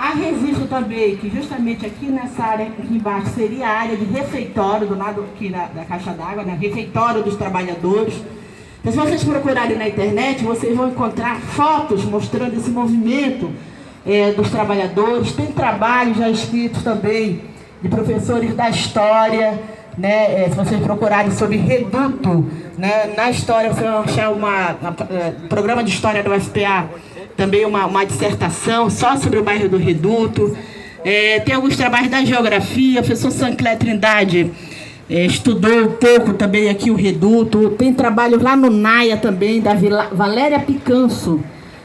há registro também que justamente aqui nessa área aqui embaixo seria a área de refeitório, do lado aqui da caixa d'água, né? Refeitório dos trabalhadores. Então, se vocês procurarem na internet, vocês vão encontrar fotos mostrando esse movimento dos trabalhadores. Tem trabalhos já escritos também de professores da história, né? Se vocês procurarem sobre reduto, né? Na história você vai achar programa de história do UFPA, também uma dissertação só sobre o bairro do Reduto. Tem alguns trabalhos da geografia, o professor Sancler Trindade estudou um pouco também aqui o Reduto. Tem trabalhos lá no NAIA também, da Valéria Picanso,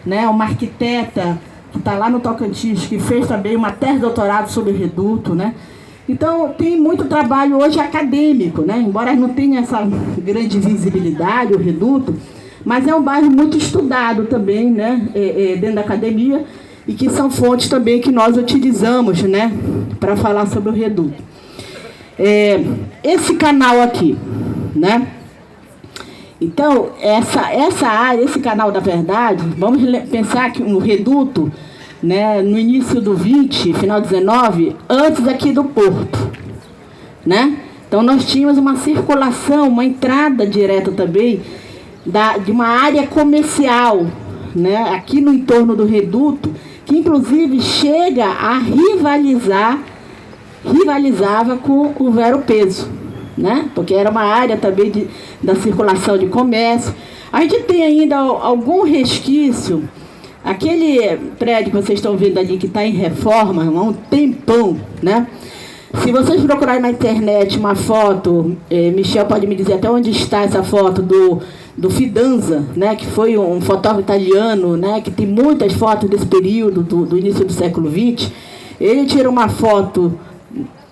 né? Uma arquiteta que está lá no Tocantins, que fez também uma tese de doutorado sobre o Reduto, né? Então, tem muito trabalho hoje acadêmico, né? Embora não tenha essa grande visibilidade, o Reduto, mas é um bairro muito estudado também, né? Dentro da academia, e que são fontes também que nós utilizamos, né? Para falar sobre o Reduto. Esse canal aqui, né? Então, essa área, esse canal da verdade, vamos pensar que no Reduto, né, no início do 20, final 19, antes aqui do porto, né? Então nós tínhamos uma circulação, uma entrada direta também de uma área comercial, né, aqui no entorno do Reduto, que inclusive chega a rivalizava com o Vero Peso, né? Porque era uma área também da circulação de comércio. A gente tem ainda algum resquício. Aquele prédio que vocês estão vendo ali, que está em reforma, há um tempão, né? Se vocês procurarem na internet uma foto, Michel pode me dizer até onde está essa foto do Fidanza, né? Que foi um fotógrafo italiano, né? Que tem muitas fotos desse período, do início do século XX. Ele tira uma foto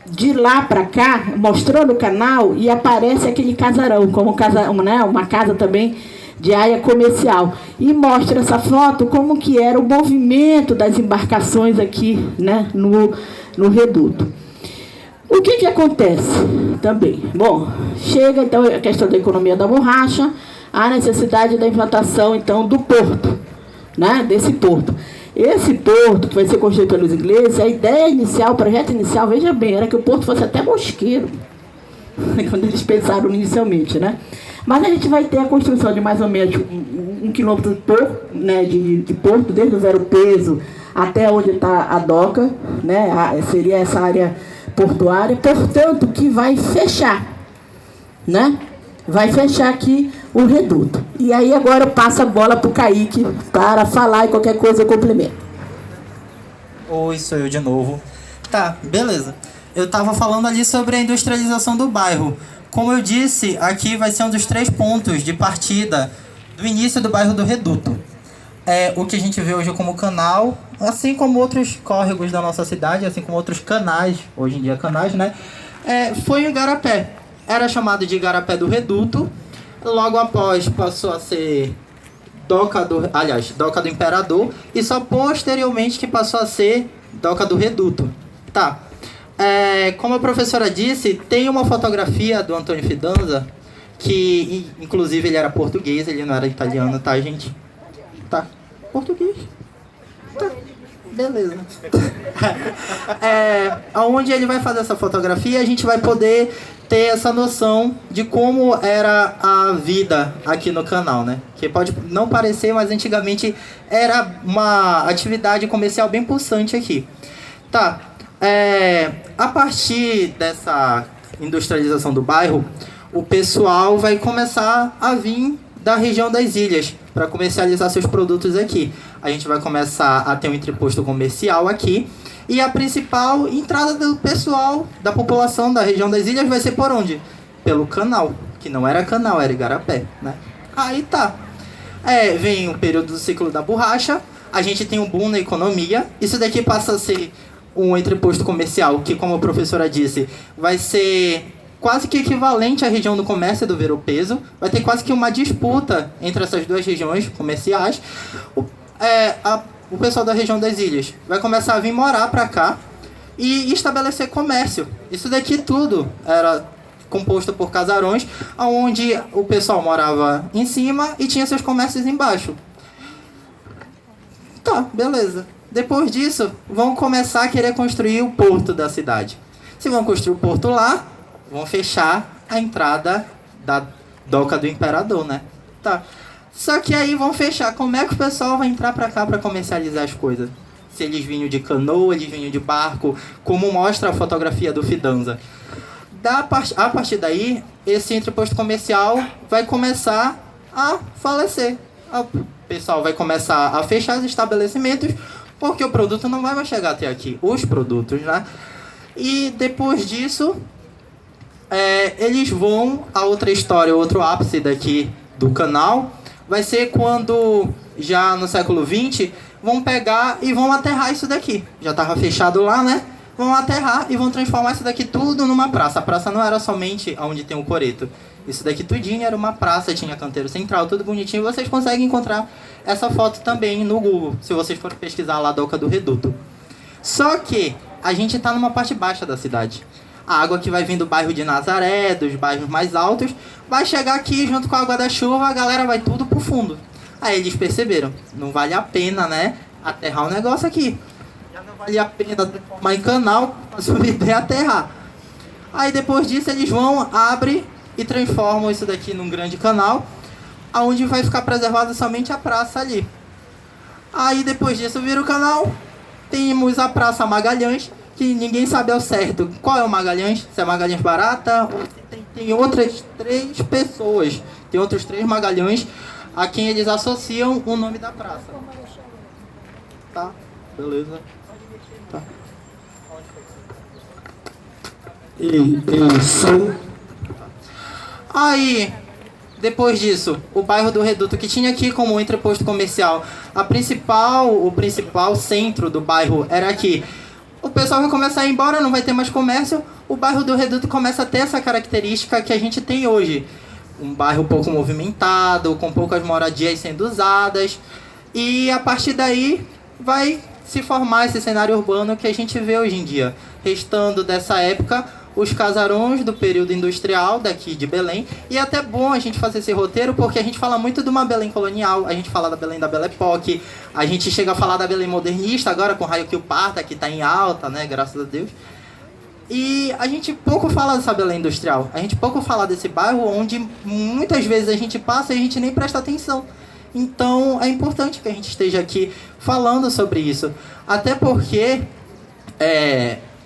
de lá para cá, mostrando o canal, e aparece aquele casarão, como né? Uma casa também de área comercial, e mostra essa foto como que era o movimento das embarcações aqui, né, no Reduto. O que acontece também? Bom, chega então a questão da economia da borracha, a necessidade da implantação então do porto, né, desse porto. Esse porto que vai ser construído pelos ingleses, a ideia inicial, o projeto inicial, veja bem, era que o porto fosse até Mosqueiro, quando eles pensaram inicialmente, né? Mas a gente vai ter a construção de mais ou menos 1 quilômetro né, de porto, desde o Vero Peso até onde está a doca, né? Seria essa área portuária, portanto, que vai fechar, né? Vai fechar aqui o Reduto. E aí agora eu passo a bola para o Kaique para falar, e qualquer coisa eu complemento. Oi, sou eu de novo. Tá, beleza. Eu estava falando ali sobre a industrialização do bairro. Como eu disse, aqui vai ser um dos 3 pontos de partida do início do bairro do Reduto. O que a gente vê hoje como canal, assim como outros córregos da nossa cidade, assim como outros canais, hoje em dia canais, né? Foi o Igarapé. Era chamado de Igarapé do Reduto. Logo após passou a ser Doca do Imperador. E só posteriormente que passou a ser Doca do Reduto. Tá. Como a professora disse, tem uma fotografia do Antônio Fidanza, que inclusive ele era português, ele não era italiano, tá, gente? Tá, português. Tá, beleza. Onde ele vai fazer essa fotografia, a gente vai poder ter essa noção de como era a vida aqui no canal, né? Que pode não parecer, mas antigamente era uma atividade comercial bem pulsante aqui. Tá. A partir dessa industrialização do bairro, o pessoal vai começar a vir da região das ilhas para comercializar seus produtos aqui. A gente vai começar a ter um entreposto comercial aqui, e a principal entrada do pessoal, da população da região das ilhas, vai ser por onde? Pelo canal, que não era canal, era Igarapé, né? Aí tá. Vem o período do ciclo da borracha, a gente tem um boom na economia, isso daqui passa a ser um entreposto comercial que, como a professora disse, vai ser quase que equivalente à região do comércio do Vero Peso. Vai ter quase que uma disputa entre essas duas regiões comerciais. O pessoal da região das ilhas vai começar a vir morar para cá e estabelecer comércio. Isso daqui tudo era composto por casarões, onde o pessoal morava em cima e tinha seus comércios embaixo. Tá, beleza. Depois disso, vão começar a querer construir o porto da cidade. Se vão construir o porto lá, vão fechar a entrada da doca do imperador, né? Tá. Só que aí vão fechar. Como é que o pessoal vai entrar pra cá pra comercializar as coisas? Se eles vinham de canoa, eles vinham de barco, como mostra a fotografia do Fidanza. A partir daí, esse entreposto comercial vai começar a falecer. O pessoal vai começar a fechar os estabelecimentos, porque o produto não vai mais chegar até aqui. Os produtos, né? E depois disso, eles vão... A outra história, outro ápice daqui do canal, vai ser quando, já no século XX, vão pegar e vão aterrar isso daqui. Já estava fechado lá, né? Vão aterrar e vão transformar isso daqui tudo numa praça. A praça não era somente onde tem o coreto. Isso daqui tudinho era uma praça, tinha canteiro central, tudo bonitinho. Vocês conseguem encontrar essa foto também no Google, se vocês forem pesquisar lá a Doca do Reduto. Só que a gente está numa parte baixa da cidade. A água que vai vir do bairro de Nazaré, dos bairros mais altos, vai chegar aqui junto com a água da chuva, a galera vai tudo pro fundo. Aí eles perceberam, não vale a pena, né, aterrar um negócio aqui. Já não vale a pena transformar em canal, a sua ideia é aterrar. Aí depois disso eles vão, abrem e transformam isso daqui num grande canal, onde vai ficar preservada somente a praça ali. Aí depois disso vira o canal, temos a Praça Magalhães, que ninguém sabe ao certo qual é o Magalhães, se é Magalhães Barata, ou se tem outras 3 pessoas, tem outros 3 Magalhães a quem eles associam o nome da praça. Tá, beleza. Tá. Aí, depois disso, o bairro do Reduto, que tinha aqui como entreposto comercial, o principal centro do bairro era aqui. O pessoal vai começar a ir embora, não vai ter mais comércio. O bairro do Reduto começa a ter essa característica que a gente tem hoje. Um bairro pouco movimentado, com poucas moradias sendo usadas. E a partir daí vai se formar esse cenário urbano que a gente vê hoje em dia. Restando dessa época os casarões do período industrial daqui de Belém. E é até bom a gente fazer esse roteiro, porque a gente fala muito de uma Belém colonial, a gente fala da Belém da Belle Époque, a gente chega a falar da Belém modernista agora com Raio Parta, que está em alta, né, graças a Deus. E a gente pouco fala dessa Belém industrial, a gente pouco fala desse bairro onde muitas vezes a gente passa e a gente nem presta atenção. Então é importante que a gente esteja aqui falando sobre isso, até porque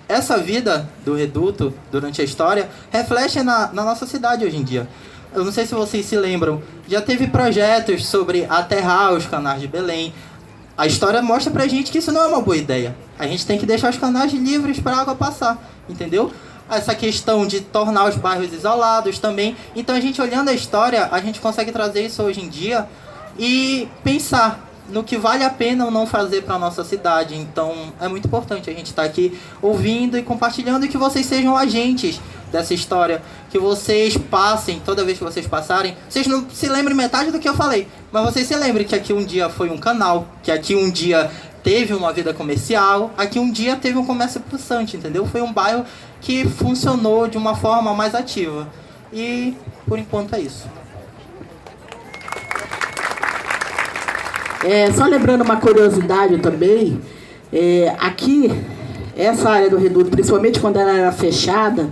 essa vida do Reduto durante a história reflete na nossa cidade hoje em dia. Eu não sei se vocês se lembram, já teve projetos sobre aterrar os canais de Belém. A história mostra pra gente que isso não é uma boa ideia. A gente tem que deixar os canais livres para a água passar, entendeu? Essa questão de tornar os bairros isolados também. Então a gente olhando a história, a gente consegue trazer isso hoje em dia e pensar no que vale a pena ou não fazer para a nossa cidade. Então é muito importante a gente estar aqui ouvindo e compartilhando, e que vocês sejam agentes dessa história, que vocês passem, toda vez que vocês passarem, vocês não se lembrem metade do que eu falei, mas vocês se lembrem que aqui um dia foi um canal, que aqui um dia teve uma vida comercial, aqui um dia teve um comércio pulsante, entendeu? Foi um bairro que funcionou de uma forma mais ativa. E por enquanto é isso. Só lembrando uma curiosidade também, aqui, essa área do Reduto, principalmente quando ela era fechada,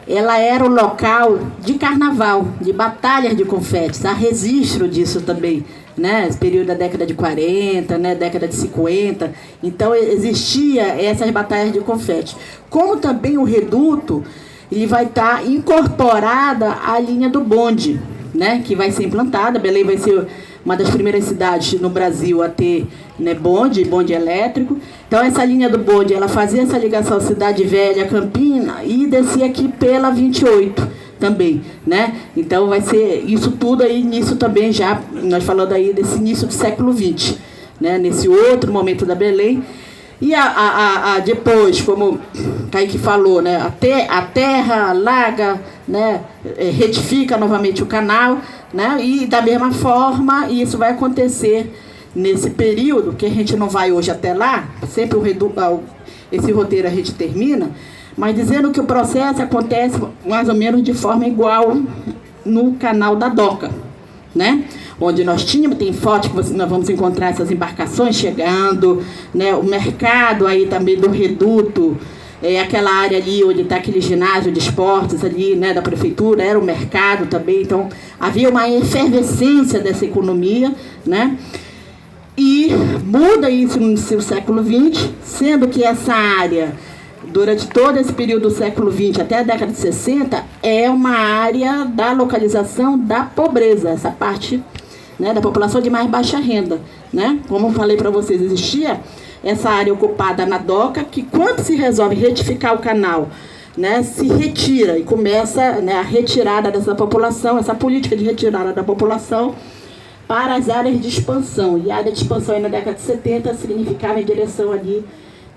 ela era o local de carnaval, de batalhas de confetes. Há registro disso também, né? Esse período da década de 40, né? Década de 50. Então, existia essas batalhas de confete. Como também o Reduto, ele vai estar incorporada à linha do bonde, né? Que vai ser implantada. Belém vai ser uma das primeiras cidades no Brasil a ter, né, bonde elétrico. Então essa linha do bonde, ela fazia essa ligação Cidade Velha, Campina, e descia aqui pela 28 também, né? Então vai ser isso tudo aí, nisso também já, nós falando aí desse início do século XX, né? Nesse outro momento da Belém. E depois, como Kaique falou, né, a terra alaga, né, retifica novamente o canal, né, e da mesma forma isso vai acontecer nesse período, que a gente não vai hoje até lá, sempre esse roteiro a gente termina, mas dizendo que o processo acontece mais ou menos de forma igual no canal da Doca, né, onde nós tínhamos, tem fotos que nós vamos encontrar essas embarcações chegando, né, o mercado aí também do reduto, aquela área ali onde está aquele ginásio de esportes ali, né, da prefeitura, era o mercado também, então havia uma efervescência dessa economia, né, e muda isso no século XX, sendo que essa área, durante todo esse período do século XX até a década de 60, é uma área da localização da pobreza, essa parte, né, da população de mais baixa renda, né? Como eu falei para vocês, existia essa área ocupada na DOCA, que quando se resolve retificar o canal, né, se retira e começa, né, a retirada dessa população, essa política de retirada da população para as áreas de expansão. E a área de expansão aí na década de 70 significava em direção ali,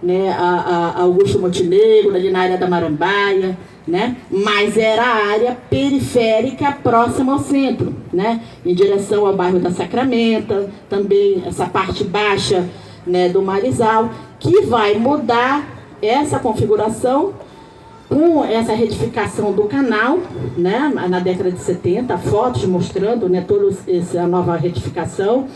né, a Augusto Montenegro, ali na área da Marambaia, né, mas era a área periférica próxima ao centro, né, em direção ao bairro da Sacramenta, também essa parte baixa, né, do Marizal, que vai mudar essa configuração com essa retificação do canal, né, na década de 70, fotos mostrando, né, toda essa nova retificação.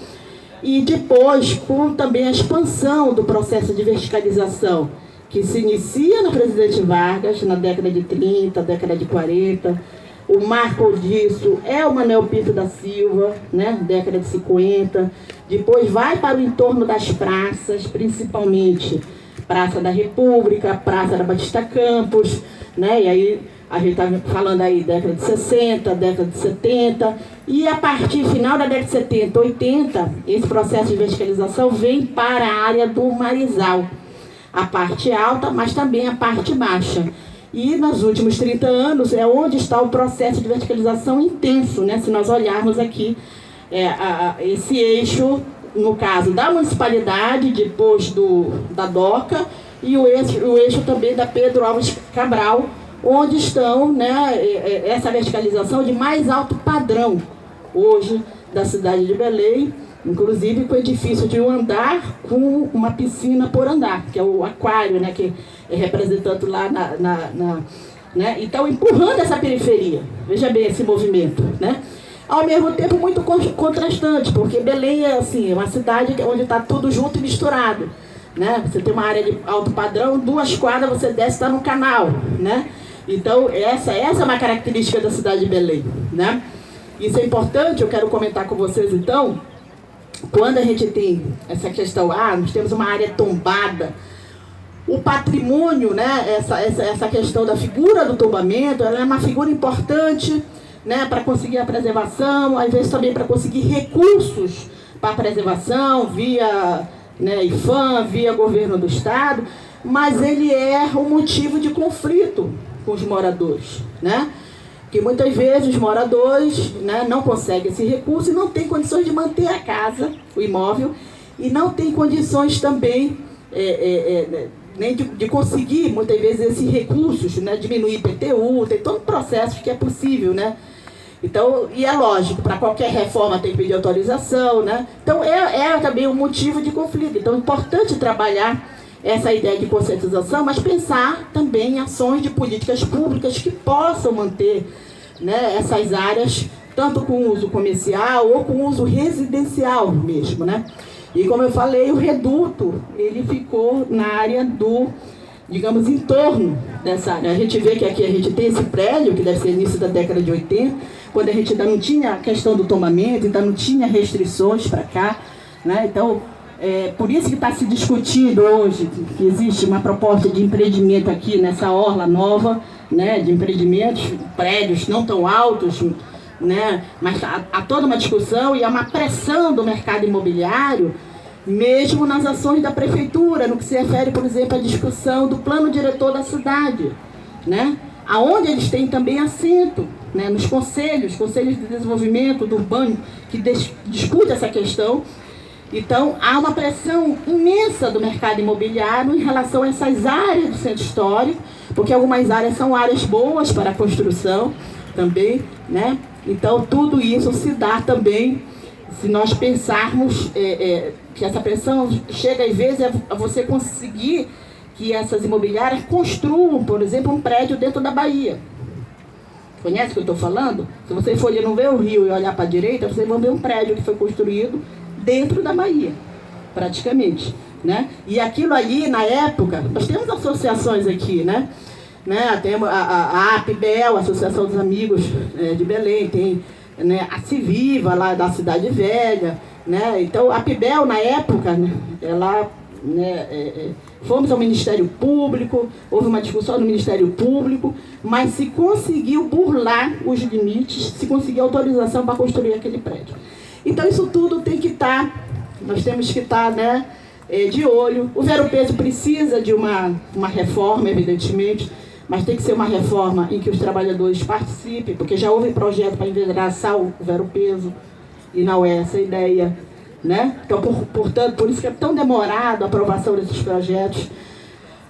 E depois, com também a expansão do processo de verticalização, que se inicia na Presidente Vargas, na década de 30, década de 40. O marco disso é o Manuel Pinto da Silva, né, década de 50. Depois vai para o entorno das praças, principalmente Praça da República, Praça da Batista Campos, né, e aí a gente está falando aí década de 60, década de 70, e a partir final da década de 70, 80, esse processo de verticalização vem para a área do Marizal, a parte alta, mas também a parte baixa. E nos últimos 30 anos é onde está o processo de verticalização intenso, né? Se nós olharmos aqui esse eixo, no caso da municipalidade, depois da DOCA, e o eixo também da Pedro Alves Cabral, onde estão, né, essa verticalização de mais alto padrão hoje da cidade de Belém, inclusive com o edifício de um andar com uma piscina por andar, que é o aquário, né, que é representando lá né, então empurrando essa periferia. Veja bem esse movimento, né? Ao mesmo tempo muito contrastante, porque Belém é assim, uma cidade onde está tudo junto e misturado, né? Você tem uma área de alto padrão, 2 quadras você desce, está no canal, né? Então essa é uma característica da cidade de Belém, né? Isso é importante, eu quero comentar com vocês então, quando a gente tem essa questão, nós temos uma área tombada, o patrimônio, né, essa questão da figura do tombamento, ela é uma figura importante, né, para conseguir a preservação, às vezes também para conseguir recursos para a preservação, via, né, IFAM, via governo do estado, mas ele é um motivo de conflito com os moradores, né? Porque muitas vezes os moradores, né, não conseguem esse recurso e não têm condições de manter a casa, o imóvel, e não têm condições também nem de conseguir, muitas vezes, esses recursos, né, diminuir IPTU, tem todo um processo que é possível, né? Então, e é lógico, para qualquer reforma tem que pedir autorização, né? Então, é também um motivo de conflito. Então, é importante trabalhar essa ideia de conscientização, mas pensar também em ações de políticas públicas que possam manter, né, essas áreas, tanto com uso comercial ou com uso residencial mesmo, né? E como eu falei, o reduto, ele ficou na área do, digamos, em torno dessa área. A gente vê que aqui a gente tem esse prédio, que deve ser início da década de 80, quando a gente ainda não tinha a questão do tombamento, ainda não tinha restrições para cá, né? Então, por isso que está se discutindo hoje que existe uma proposta de empreendimento aqui nessa orla nova, né, de empreendimentos, prédios não tão altos, né, mas há toda uma discussão e há uma pressão do mercado imobiliário, mesmo nas ações da prefeitura, no que se refere, por exemplo, à discussão do plano diretor da cidade, né, aonde eles têm também assento, né, nos conselhos de desenvolvimento do urbano, que discute essa questão. Então, há uma pressão imensa do mercado imobiliário em relação a essas áreas do centro histórico, porque algumas áreas são áreas boas para a construção também, né? Então, tudo isso se dá também, se nós pensarmos que essa pressão chega, às vezes, a você conseguir que essas imobiliárias construam, por exemplo, um prédio dentro da Bahia. Conhece o que eu estou falando? Se você for ali não ver o rio e olhar para a direita, vocês vão ver um prédio que foi construído dentro da Bahia, praticamente, né? E aquilo ali, na época, nós temos associações aqui, né? Temos a APBEL, Associação dos Amigos de Belém, tem, né, a Civiva, lá da Cidade Velha, né? Então, a APBEL, na época, né, ela... fomos ao Ministério Público, houve uma discussão no Ministério Público, mas se conseguiu burlar os limites, se conseguiu autorização para construir aquele prédio. Então isso tudo tem que estar, nós temos que estar, né, de olho. O Ver-o-Peso precisa de uma reforma, evidentemente, mas tem que ser uma reforma em que os trabalhadores participem, porque já houve projeto para envedraçar o Ver-o-Peso, e não é essa a ideia. Né? Então, portanto, por isso que é tão demorado a aprovação desses projetos.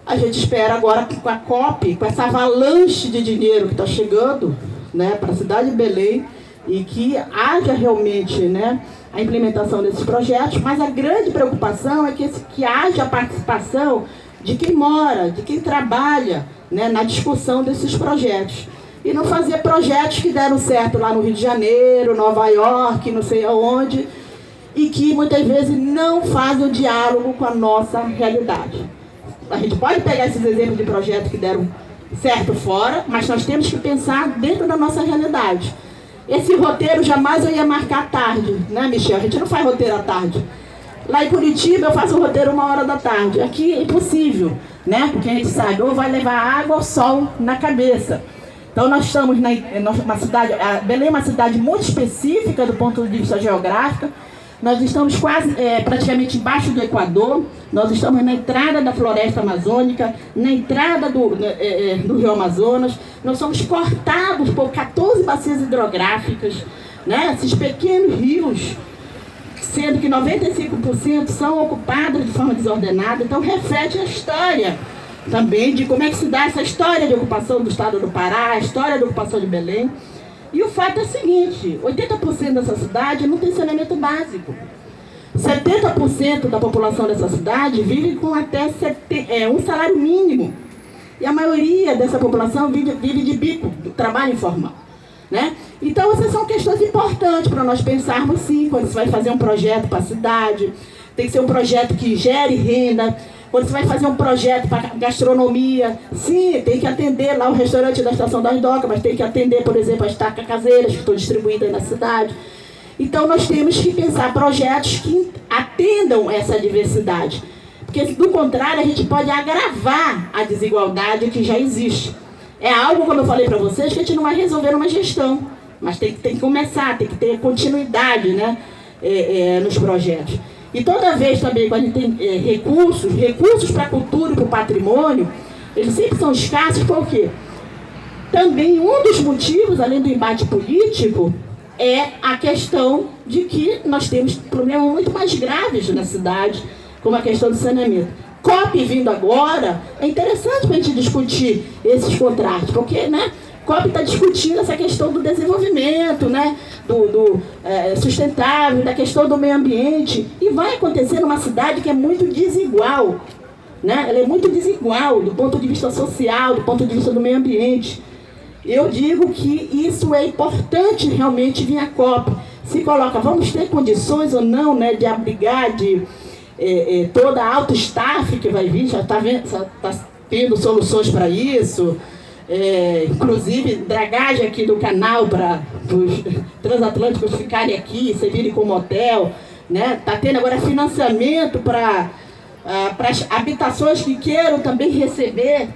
A gente espera agora com a COP, com essa avalanche de dinheiro que está chegando, né, para a cidade de Belém, e que haja realmente, né, a implementação desses projetos, mas a grande preocupação é que haja a participação de quem mora, de quem trabalha, né, na discussão desses projetos. E não fazer projetos que deram certo lá no Rio de Janeiro, Nova York, não sei aonde, e que muitas vezes não fazem o diálogo com a nossa realidade. A gente pode pegar esses exemplos de projetos que deram certo fora, mas nós temos que pensar dentro da nossa realidade. Esse roteiro jamais eu ia marcar à tarde, né, Michel? A gente não faz roteiro à tarde. Lá em Curitiba eu faço o roteiro 1h da tarde. Aqui é impossível, né? Porque a gente sabe, ou vai levar água ou sol na cabeça. Então nós estamos numa cidade, Belém é uma cidade muito específica do ponto de vista geográfico. Nós estamos quase, praticamente embaixo do Equador, nós estamos na entrada da floresta amazônica, na entrada do rio Amazonas, nós somos cortados por 14 bacias hidrográficas, né? Esses pequenos rios, sendo que 95% são ocupados de forma desordenada, então reflete a história também de como é que se dá essa história de ocupação do estado do Pará, a história da ocupação de Belém. E o fato é o seguinte, 80% dessa cidade não tem saneamento básico. 70% da população dessa cidade vive com até um salário mínimo. E a maioria dessa população vive de bico, do trabalho informal. Né? Então essas são questões importantes para nós pensarmos, sim, quando você vai fazer um projeto para a cidade, tem que ser um projeto que gere renda. Quando você vai fazer um projeto para gastronomia, sim, tem que atender lá o restaurante da Estação das Docas, mas tem que atender, por exemplo, as tacas caseiras que estão distribuídas aí na cidade. Então nós temos que pensar projetos que atendam essa diversidade. Porque, do contrário, a gente pode agravar a desigualdade que já existe. É algo, como eu falei para vocês, que a gente não vai resolver numa gestão, mas tem que começar, tem que ter continuidade, né, nos projetos. E toda vez também, quando a gente tem recursos para a cultura e para o patrimônio, eles sempre são escassos, por quê? Também um dos motivos, além do embate político, é a questão de que nós temos problemas muito mais graves na cidade, como a questão do saneamento. COP vindo agora, é interessante para a gente discutir esses contratos, porque, né, COP está discutindo essa questão do desenvolvimento, né, do sustentável, da questão do meio ambiente, e vai acontecer numa cidade que é muito desigual, né? Ela é muito desigual do ponto de vista social, do ponto de vista do meio ambiente. Eu digo que isso é importante realmente vir à COP. Se coloca, vamos ter condições ou não, né, de abrigar toda a alta staff que vai vir, já está tendo soluções para isso. Inclusive dragagem aqui do canal para os transatlânticos ficarem aqui, servirem como hotel, né? Tá tendo agora financiamento para as habitações que queiram também receber,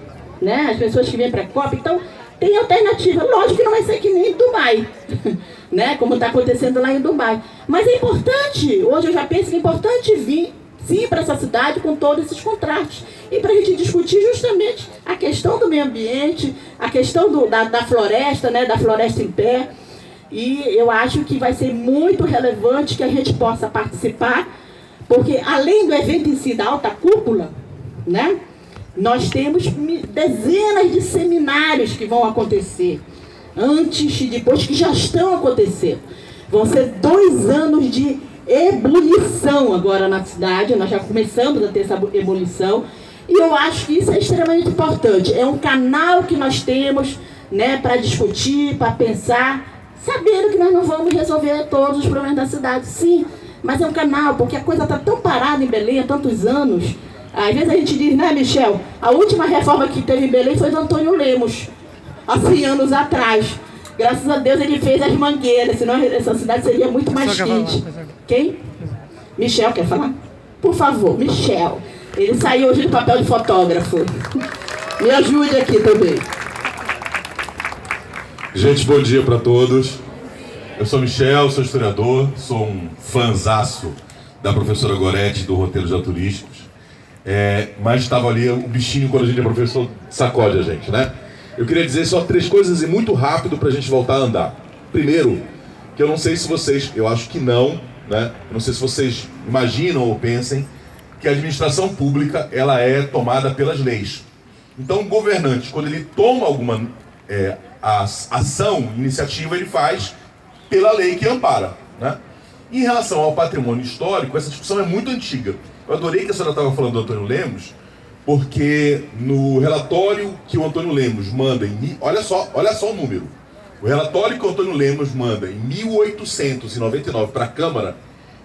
né, as pessoas que vêm para a COP. Então tem alternativa, lógico que não vai ser que nem em Dubai, né, como está acontecendo lá em Dubai, mas é importante, hoje eu já penso que é importante vir sim para essa cidade com todos esses contratos. E para a gente discutir justamente a questão do meio ambiente, a questão da floresta, né, da floresta em pé. E eu acho que vai ser muito relevante que a gente possa participar, porque além do evento em si, da alta cúpula, né, nós temos dezenas de seminários que vão acontecer, antes e depois, que já estão acontecendo. Vão ser 2 anos de ebulição agora na cidade, nós já começamos a ter essa ebulição, e eu acho que isso é extremamente importante. É um canal que nós temos, né, para discutir, para pensar, sabendo que nós não vamos resolver todos os problemas da cidade, sim, mas é um canal, porque a coisa está tão parada em Belém há tantos anos. Às vezes a gente diz, né, Michel, a última reforma que teve em Belém foi do Antônio Lemos, há 100 anos atrás. Graças a Deus ele fez as mangueiras, senão essa cidade seria muito mais quente. Quem? Michel, quer falar? Por favor, Michel. Ele saiu hoje do papel de fotógrafo. Me ajude aqui também. Gente, bom dia para todos. Eu sou Michel, sou historiador, sou um fanzaço da professora Gorete, do Roteiro Já Turísticos. Mas estava ali o bichinho, quando a gente é professor, sacode a gente, né? Eu queria dizer só 3 coisas e muito rápido para a gente voltar a andar. Primeiro, que eu não sei se vocês, eu acho que não, né? Eu não sei se vocês imaginam ou pensem que a administração pública, ela é tomada pelas leis. Então, o governante, quando ele toma alguma ação, iniciativa, ele faz pela lei que ampara, né? Em relação ao patrimônio histórico, essa discussão é muito antiga. Eu adorei que a senhora estava falando do Antônio Lemos, porque no relatório que o Antônio Lemos manda olha só o número. O relatório que o Antônio Lemos manda em 1899 para a Câmara,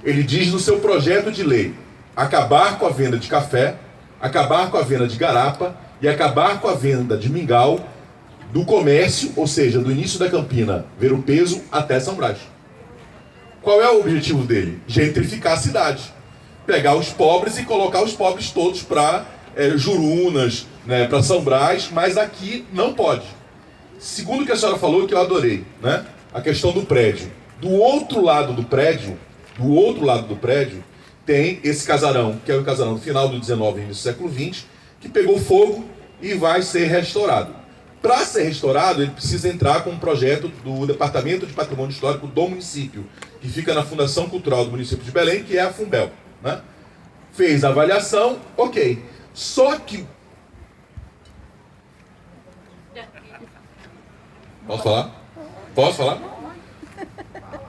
ele diz no seu projeto de lei acabar com a venda de café, acabar com a venda de garapa e acabar com a venda de mingau do comércio, ou seja, do início da Campina, Ver-o-Peso, até São Brás. Qual é o objetivo dele? Gentrificar a cidade. Pegar os pobres e colocar os pobres todos para Jurunas, né, para São Brás, mas aqui não pode. Segundo o que a senhora falou, que eu adorei, né, a questão do prédio. Do outro lado do prédio, tem esse casarão, que é o casarão do final do 19 e início do século 20, que pegou fogo e vai ser restaurado. Para ser restaurado, ele precisa entrar com um projeto do Departamento de Patrimônio Histórico do município, que fica na Fundação Cultural do município de Belém, que é a Funbel, né? Fez a avaliação, ok. Só que... Posso falar? Posso falar?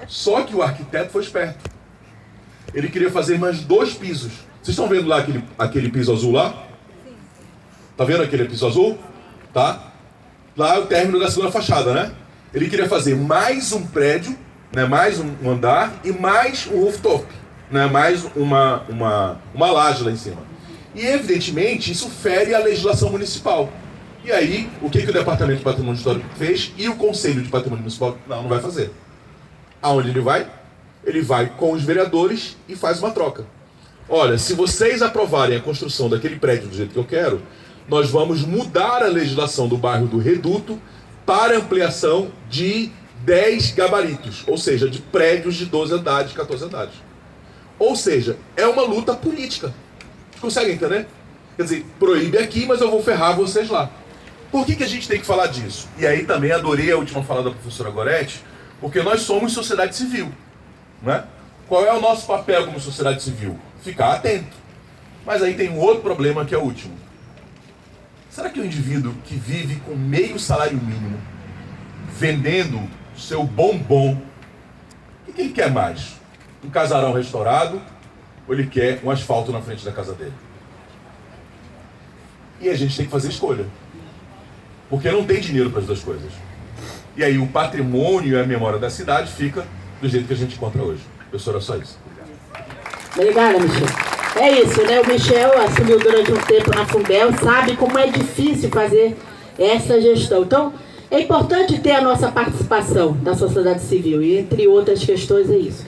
Só que o arquiteto foi esperto. Ele queria fazer mais 2 pisos. Vocês estão vendo lá aquele piso azul lá? Tá vendo aquele piso azul? Tá? Lá é o término da segunda fachada, né? Ele queria fazer mais um prédio, né? Mais um andar e mais um rooftop, né? Mais uma laje lá em cima. E, evidentemente, isso fere a legislação municipal. E aí, o que o Departamento de Patrimônio Histórico fez e o Conselho de Patrimônio Municipal não vai fazer? Aonde ele vai? Ele vai com os vereadores e faz uma troca. Olha, se vocês aprovarem a construção daquele prédio do jeito que eu quero, nós vamos mudar a legislação do bairro do Reduto para ampliação de 10 gabaritos, ou seja, de prédios de 12 andares, 14 andares. Ou seja, é uma luta política. Conseguem entender? Quer dizer, proíbe aqui, mas eu vou ferrar vocês lá. Por que a gente tem que falar disso? E aí também adorei a última fala da professora Gorete, porque nós somos sociedade civil, né? Qual é o nosso papel como sociedade civil? Ficar atento. Mas aí tem um outro problema que é o último. Será que o indivíduo que vive com meio salário mínimo, vendendo seu bombom, o que ele quer mais? Um casarão restaurado ou ele quer um asfalto na frente da casa dele? E a gente tem que fazer escolha. Porque não tem dinheiro para as 2 coisas. E aí o patrimônio e a memória da cidade fica do jeito que a gente encontra hoje. Professora, só isso. Obrigada, Michel. É isso, né? O Michel assumiu durante um tempo na Funbel, sabe como é difícil fazer essa gestão. Então, é importante ter a nossa participação da sociedade civil, e entre outras questões é isso.